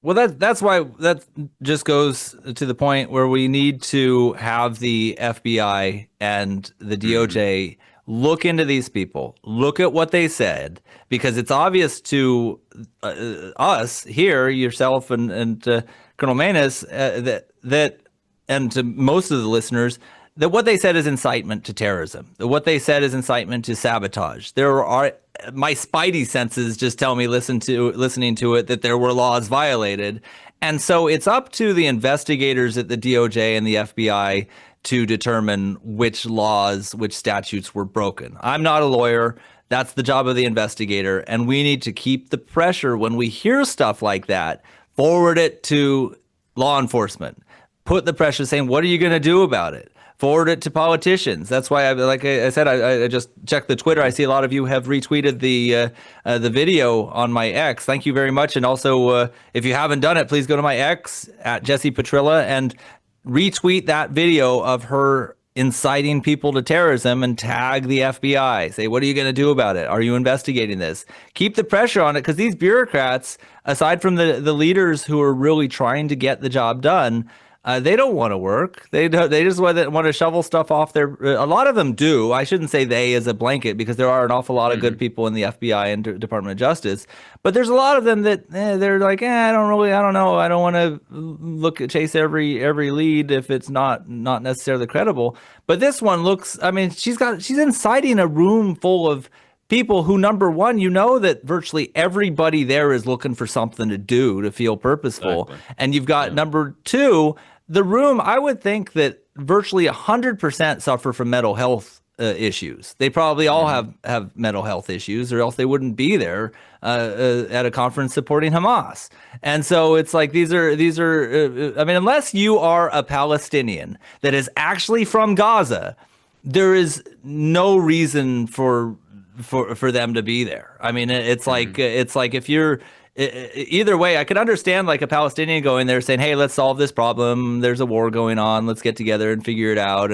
Well, that's why that just goes to the point where we need to have the FBI and the DOJ look into these people, look at what they said, because it's obvious to us here, yourself and Colonel Maness, that and to most of the listeners, that what they said is incitement to terrorism. What they said is incitement to sabotage. There are, my spidey senses just tell me, listening to it, that there were laws violated. And so it's up to the investigators at the DOJ and the FBI to determine which laws, which statutes were broken. I'm not a lawyer. That's the job of the investigator. And we need to keep the pressure when we hear stuff like that, forward it to law enforcement. Put the pressure saying, what are you going to do about it? Forward it to politicians. That's why, like I said, I just checked the Twitter. I see a lot of you have retweeted the video on my X. Thank you very much. And also, if you haven't done it, please go to my X at Jesse Petrilla and retweet that video of her inciting people to terrorism and tag the FBI. Say, what are you going to do about it? Are you investigating this? Keep the pressure on it, because these bureaucrats, aside from the leaders who are really trying to get the job done, they don't want to work. They just want to shovel stuff off their. A lot of them do. I shouldn't say they as a blanket, because there are an awful lot of good people in the FBI and Department of Justice. But there's a lot of them that they're like, I don't know. I don't want to chase every lead if it's not necessarily credible. But this one looks. I mean, she's inciting a room full of people who, number one, that virtually everybody there is looking for something to do to feel purposeful. Exactly. And you've got number two, the room, I would think that virtually 100% suffer from mental health issues. They probably all have mental health issues, or else they wouldn't be there at a conference supporting Hamas. And so it's like, these are I mean, unless you are a Palestinian that is actually from Gaza, there is no reason for them to be there. I mean, it's like if you're either way, I could understand like a Palestinian going there saying, "Hey, let's solve this problem. There's a war going on. Let's get together and figure it out."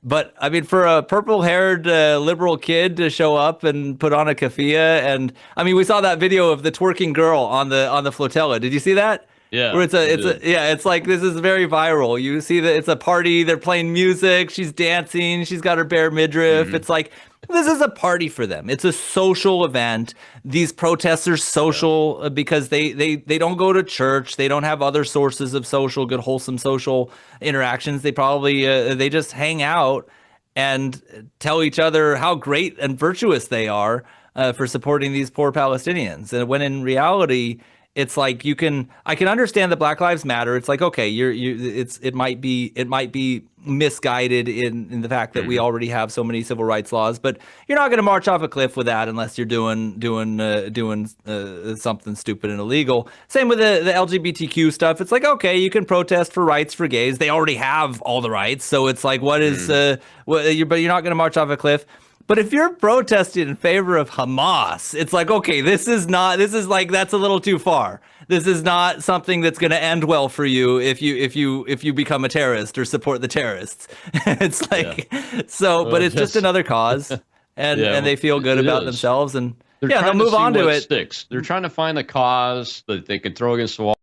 But I mean, for a purple-haired liberal kid to show up and put on a keffiyeh, and I mean, we saw that video of the twerking girl on the flotilla. Did you see that? Yeah. Where it's like, this is very viral. You see that it's a party, they're playing music, she's dancing, she's got her bare midriff. It's like, this is a party for them. It's a social event. These protests are social because they don't go to church. They don't have other sources of good, wholesome social interactions. They probably, they just hang out and tell each other how great and virtuous they are for supporting these poor Palestinians. And when in reality, it's like I can understand that Black Lives Matter. It's like, okay, it might be misguided in the fact that we already have so many civil rights laws, but you're not going to march off a cliff with that unless you're doing something stupid and illegal. Same with the LGBTQ stuff. It's like, okay, you can protest for rights for gays. They already have all the rights, so it's like, but you're not going to march off a cliff. But if you're protesting in favor of Hamas, it's like, okay, this is that's a little too far. This is not something that's going to end well for you if you become a terrorist or support the terrorists. It's like, but it's just another cause, and they feel good about themselves, and they'll move on to it. Sticks. They're trying to find the cause that they can throw against the wall.